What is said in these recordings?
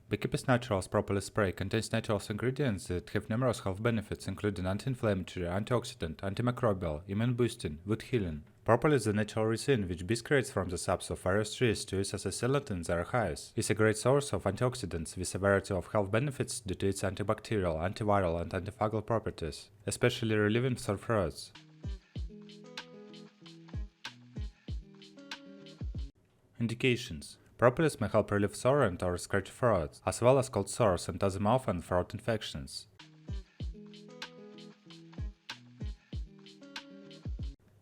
Beekeeper's Naturals Propolis spray contains natural ingredients that have numerous health benefits, including anti-inflammatory, antioxidant, antimicrobial, immune boosting, wound healing. Propolis, the natural resin which bees creates from the saps of various trees to use as a sealant in their hives, is a great source of antioxidants with a variety of health benefits due to its antibacterial, antiviral, and antifungal properties, especially relieving sore throats. Indications: Propolis may help relieve sore and/or scratchy throats, as well as cold sores and other mouth and throat infections.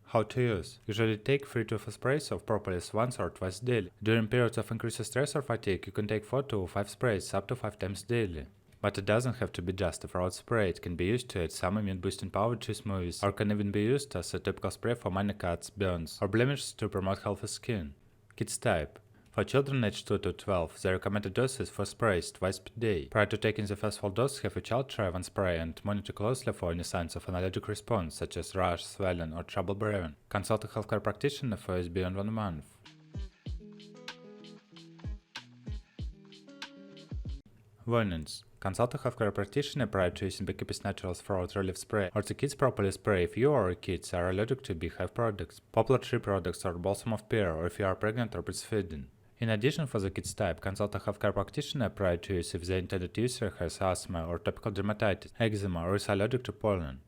How to use: Usually take 3 to 4 sprays of propolis once or twice daily. During periods of increased stress or fatigue, you can take 4 to 5 sprays up to 5 times daily. But it doesn't have to be just a throat spray. It can be used to add some immune boosting power to smoothies, or can even be used as a topical spray for minor cuts, burns, or blemishes to promote healthy skin. Kids type: For children aged 2 to 12, the recommended dose is 4 sprays twice per day. Prior to taking the first full dose, have your child try one spray and monitor closely for any signs of an allergic response, such as rash, swelling, or trouble breathing. Consult a healthcare practitioner for use beyond 1 month. Warnings: Consult a healthcare practitioner prior to using Beekeeper's Naturals Throat Relief Spray or the Kids Propolis Spray if you or your kids are allergic to beehive products, poplar tree products, or balsam of pear, or if you are pregnant or breastfeeding. In addition, for the kids type, consult a healthcare practitioner prior to use if the intended user has asthma or topical dermatitis, eczema, or is allergic to pollen.